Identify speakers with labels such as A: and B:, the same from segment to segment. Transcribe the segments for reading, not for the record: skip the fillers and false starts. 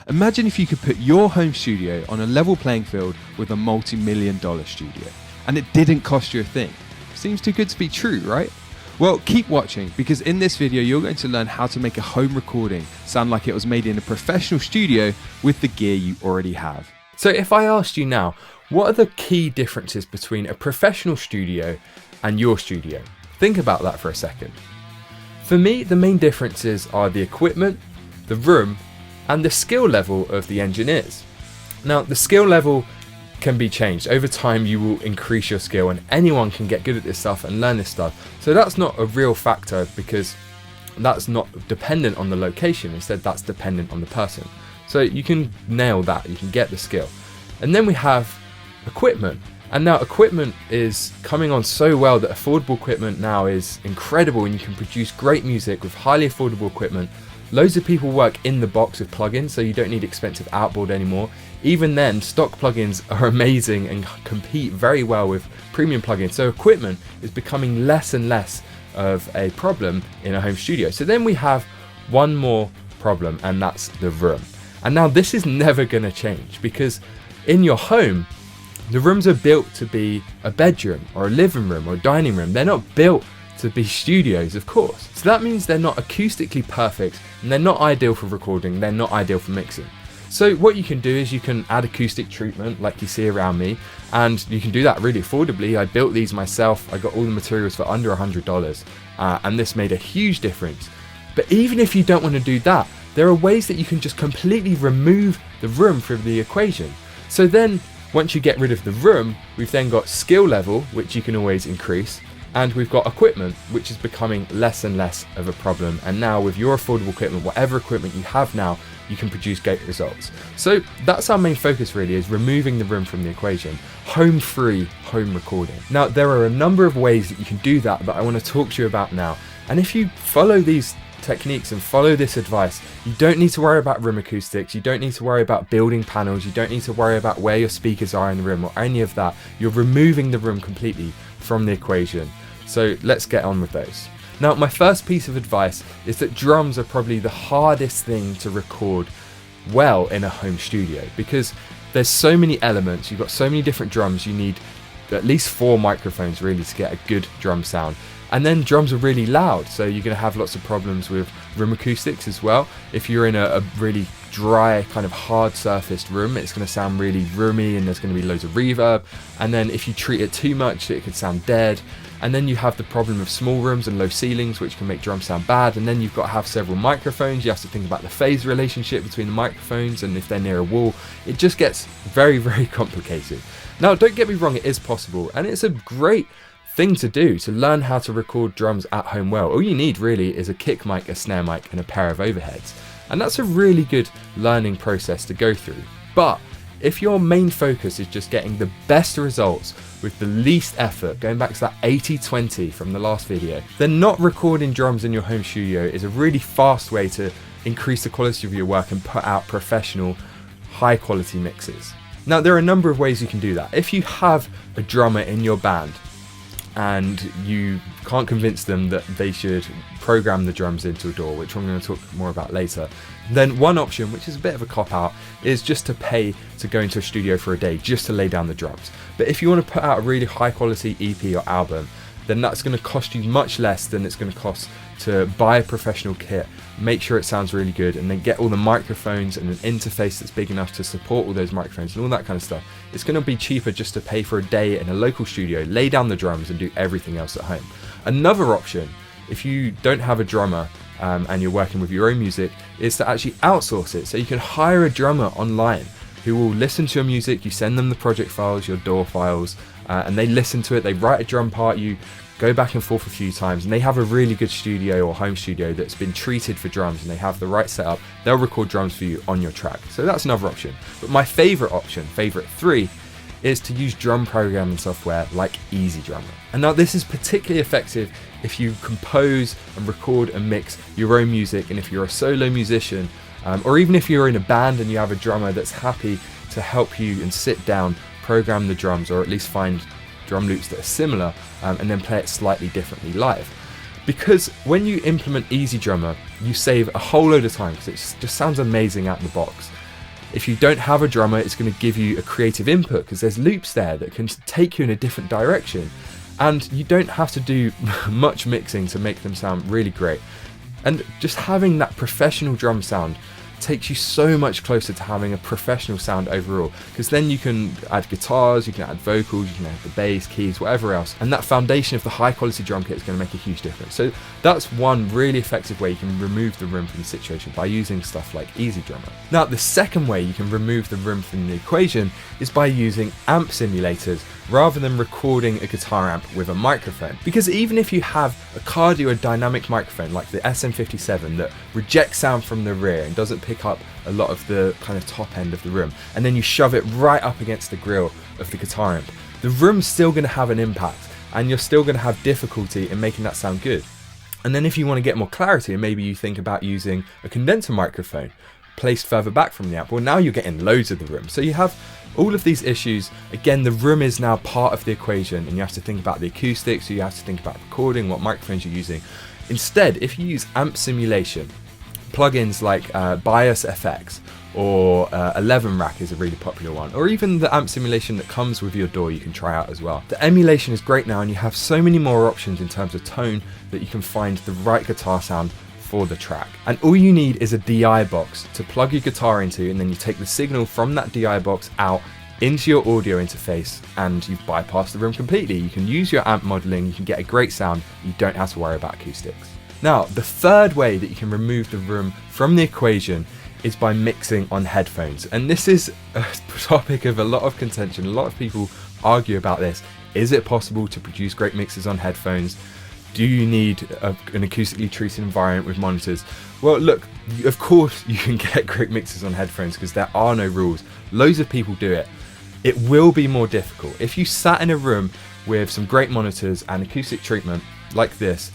A: Imagine if you could put your home studio on a level playing field with a multi-million-dollar studio, and it didn't cost you a thing. Seems too good to be true, right? Well, keep watching, because in this video you're going to learn how to make a home recording sound like it was made in a professional studio with the gear you already have.
B: So if I asked you now, what are the key differences between a professional studio and your studio? Think about that for a second. For me, the main differences are the equipment, the room, and the skill level of the engineers. Now, the skill level can be changed. Over time, you will increase your skill and anyone can get good at this stuff and learn this stuff. So that's not a real factor because that's not dependent on the location. Instead, that's dependent on the person. So you can nail that, you can get the skill. And then we have equipment. And now equipment is coming on so well that affordable equipment now is incredible and you can produce great music with highly affordable equipment. Loads of people work in the box with plugins, so you don't need expensive outboard anymore. Even then, stock plugins are amazing and compete very well with premium plugins. So equipment is becoming less and less of a problem in a home studio. So then we have one more problem, and that's the room. And now this is never going to change, because in your home, the rooms are built to be a bedroom or a living room or a dining room. They're not built to be studios, of course. So that means they're not acoustically perfect and they're not ideal for recording, they're not ideal for mixing. So what you can do is you can add acoustic treatment like you see around me, and you can do that really affordably. I built these myself, I got all the materials for under $100, and this made a huge difference. But even if you don't want to do that, there are ways that you can just completely remove the room from the equation. So then once you get rid of the room, we've then got skill level, which you can always increase, and we've got equipment, which is becoming less and less of a problem. And now with your affordable equipment, whatever equipment you have now, you can produce great results. So that's our main focus really, is removing the room from the equation. Home-free home recording. Now there are a number of ways that you can do that I want to talk to you about now. And if you follow these techniques and follow this advice, you don't need to worry about room acoustics, you don't need to worry about building panels, you don't need to worry about where your speakers are in the room or any of that. You're removing the room completely from the equation. So let's get on with those. Now, my first piece of advice is that drums are probably the hardest thing to record well in a home studio, because there's so many elements, you've got so many different drums, you need at least 4 microphones really to get a good drum sound. And then drums are really loud, so you're going to have lots of problems with room acoustics as well. If you're in a really dry, kind of hard surfaced room, it's going to sound really roomy and there's going to be loads of reverb. And then if you treat it too much, it could sound dead. And then you have the problem of small rooms and low ceilings, which can make drums sound bad. And then you've got to have several microphones. You have to think about the phase relationship between the microphones, and if they're near a wall, it just gets very, very complicated. Now, don't get me wrong, it is possible, and it's a great thing to do to learn how to record drums at home well. All you need really is a kick mic, a snare mic, and a pair of overheads. And that's a really good learning process to go through. But if your main focus is just getting the best results with the least effort, going back to that 80-20 from the last video, then not recording drums in your home studio is a really fast way to increase the quality of your work and put out professional, high quality mixes. Now, there are a number of ways you can do that. If you have a drummer in your band and you can't convince them that they should program the drums into a DAW, which I'm going to talk more about later, then one option, which is a bit of a cop-out, is just to pay to go into a studio for a day just to lay down the drums. But if you want to put out a really high quality EP or album, then that's going to cost you much less than it's going to cost to buy a professional kit, make sure it sounds really good, and then get all the microphones and an interface that's big enough to support all those microphones and all that kind of stuff. It's going to be cheaper just to pay for a day in a local studio, lay down the drums, and do everything else at home. Another option, if you don't have a drummer and you're working with your own music, is to actually outsource it. So you can hire a drummer online who will listen to your music, you send them the project files, your DAW files, and they listen to it, they write a drum part, you go back and forth a few times, and they have a really good studio or home studio that's been treated for drums and they have the right setup. They'll record drums for you on your track. So that's another option. But my favorite option, favorite 3, is to use drum programming software like EasyDrummer. And now this is particularly effective if you compose and record and mix your own music, and if you're a solo musician, or even if you're in a band and you have a drummer that's happy to help you and sit down, program the drums, or at least find drum loops that are similar, and then play it slightly differently live. Because when you implement EasyDrummer, you save a whole load of time, because it just sounds amazing out of the box. If you don't have a drummer, it's going to give you a creative input because there's loops there that can take you in a different direction. And you don't have to do much mixing to make them sound really great. And just having that professional drum sound takes you so much closer to having a professional sound overall, because then you can add guitars, you can add vocals, you can add the bass, keys, whatever else, and that foundation of the high quality drum kit is going to make a huge difference. So that's one really effective way you can remove the room from the situation, by using stuff like Easy Drummer. Now the second way you can remove the room from the equation is by using amp simulators rather than recording a guitar amp with a microphone. Because even if you have a Cardioid dynamic microphone like the SM57 that rejects sound from the rear and doesn't pick up a lot of the kind of top end of the room, and then you shove it right up against the grill of the guitar amp, the room's still going to have an impact and you're still going to have difficulty in making that sound good. And then if you want to get more clarity, maybe you think about using a condenser microphone placed further back from the amp, well, now you're getting loads of the room. So you have all of these issues. Again, the room is now part of the equation, and you have to think about the acoustics, so you have to think about recording, what microphones you're using. Instead, if you use amp simulation, plugins like Bias FX or 11 Rack is a really popular one, or even the amp simulation that comes with your DAW you can try out as well. The emulation is great now, and you have so many more options in terms of tone that you can find the right guitar sound for the track. And all you need is a DI box to plug your guitar into, and then you take the signal from that DI box out into your audio interface, and you've bypassed the room completely. You can use your amp modeling, you can get a great sound, you don't have to worry about acoustics. Now, the third way that you can remove the room from the equation is by mixing on headphones. And this is a topic of a lot of contention. A lot of people argue about this. Is it possible to produce great mixes on headphones? Do you need an acoustically treated environment with monitors? Well, look, of course you can get great mixes on headphones because there are no rules. Loads of people do it. It will be more difficult. If you sat in a room with some great monitors and acoustic treatment like this,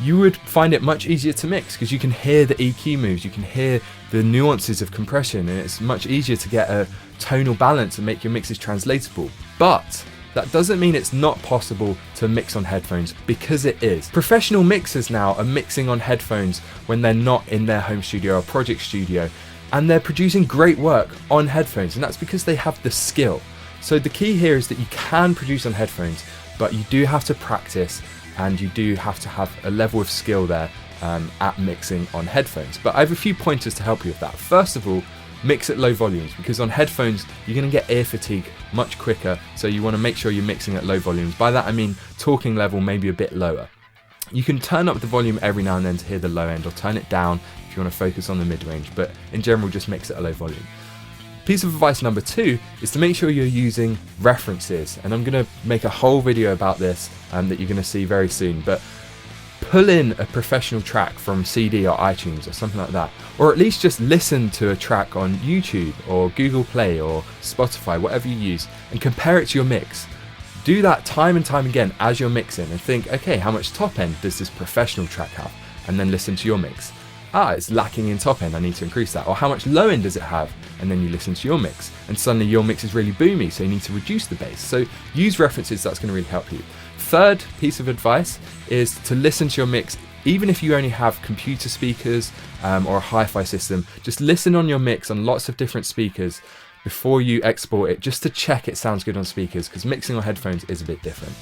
B: you would find it much easier to mix because you can hear the EQ moves, you can hear the nuances of compression, and it's much easier to get a tonal balance and make your mixes translatable. But that doesn't mean it's not possible to mix on headphones, because it is. Professional mixers now are mixing on headphones when they're not in their home studio or project studio, and they're producing great work on headphones, and that's because they have the skill. So the key here is that you can produce on headphones, but you do have to practice, and you do have to have a level of skill there at mixing on headphones. But I have a few pointers to help you with that. First of all, mix at low volumes, because on headphones you're going to get ear fatigue much quicker, so you want to make sure you're mixing at low volumes. By that I mean talking level maybe a bit lower. You can turn up the volume every now and then to hear the low end, or turn it down if you want to focus on the mid-range, but in general just mix at a low volume. Piece of advice number 2 is to make sure you're using references, and I'm going to make a whole video about this that you're going to see very soon, but pull in a professional track from CD or iTunes or something like that, or at least just listen to a track on YouTube or Google Play or Spotify, whatever you use, and compare it to your mix. Do that time and time again as you're mixing, and think, okay, how much top end does this professional track have? And then listen to your mix. It's lacking in top end, I need to increase that. Or how much low end does it have? And then you listen to your mix, and suddenly your mix is really boomy, so you need to reduce the bass. So use references, that's going to really help you. Third piece of advice is to listen to your mix, even if you only have computer speakers or a hi-fi system. Just listen on your mix on lots of different speakers before you export it, just to check it sounds good on speakers, because mixing on headphones is a bit different.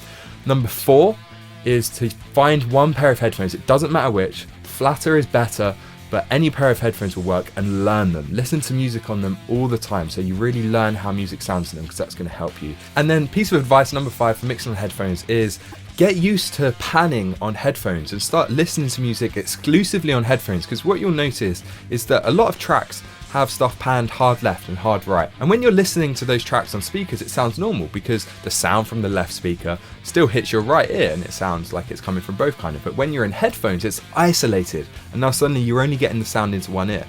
B: Number 4 is to find one pair of headphones. It doesn't matter which, flatter is better, but any pair of headphones will work, and learn them. Listen to music on them all the time, so you really learn how music sounds to them, because that's going to help you. And then piece of advice number 5 for mixing on headphones is get used to panning on headphones and start listening to music exclusively on headphones, because what you'll notice is that a lot of tracks have stuff panned hard left and hard right, and when you're listening to those tracks on speakers it sounds normal, because the sound from the left speaker still hits your right ear and it sounds like it's coming from both kind of. But when you're in headphones it's isolated, and now suddenly you're only getting the sound into one ear.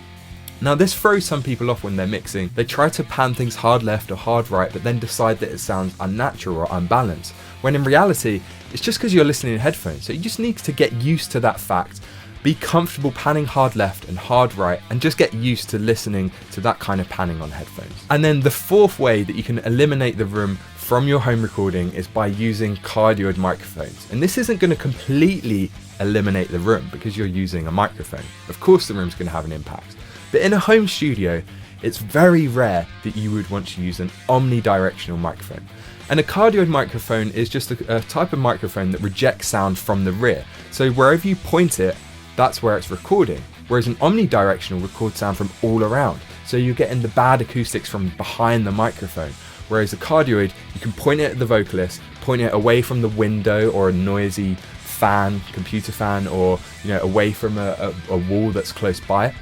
B: Now this throws some people off when they're mixing. They try to pan things hard left or hard right, but then decide that it sounds unnatural or unbalanced, when in reality it's just because you're listening in headphones. So you just need to get used to that fact. Be comfortable panning hard left and hard right, and just get used to listening to that kind of panning on headphones. And then the 4th way that you can eliminate the room from your home recording is by using cardioid microphones. And this isn't going to completely eliminate the room because you're using a microphone. Of course the room's going to have an impact. But in a home studio, it's very rare that you would want to use an omnidirectional microphone. And a cardioid microphone is just a type of microphone that rejects sound from the rear. So wherever you point it, that's where it's recording. Whereas an omnidirectional records sound from all around. So you're getting the bad acoustics from behind the microphone. Whereas a cardioid, you can point it at the vocalist, point it away from the window or a noisy fan, computer fan, or away from a wall that's close by,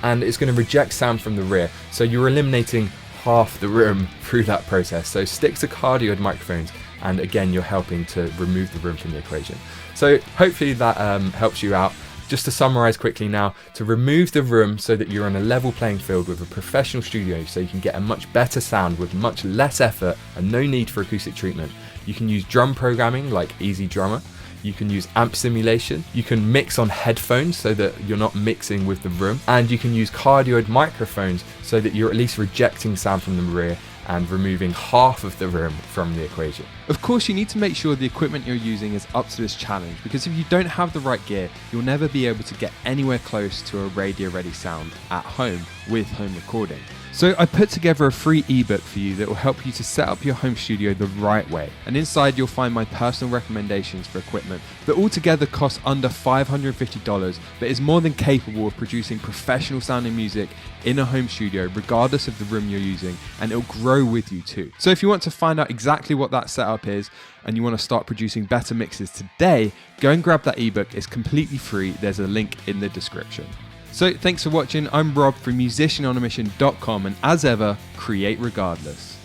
B: and it's going to reject sound from the rear. So you're eliminating half the room through that process. So stick to cardioid microphones, and again, you're helping to remove the room from the equation. So hopefully that helps you out. Just to summarize quickly now, to remove the room so that you're on a level playing field with a professional studio, so you can get a much better sound with much less effort and no need for acoustic treatment, you can use drum programming like Easy Drummer. You can use amp simulation, you can mix on headphones so that you're not mixing with the room, and you can use cardioid microphones so that you're at least rejecting sound from the rear and removing half of the room from the equation.
A: Of course, you need to make sure the equipment you're using is up to this challenge, because if you don't have the right gear, you'll never be able to get anywhere close to a radio ready sound at home with home recording. So I put together a free ebook for you that will help you to set up your home studio the right way. And inside you'll find my personal recommendations for equipment that altogether costs under $550, but is more than capable of producing professional sounding music in a home studio regardless of the room you're using, and it'll grow with you too. So if you want to find out exactly what that setup is and you want to start producing better mixes today, go and grab that ebook. It's completely free. There's a link in the description. So thanks for watching. I'm Rob from musicianonamission.com, and as ever, create regardless.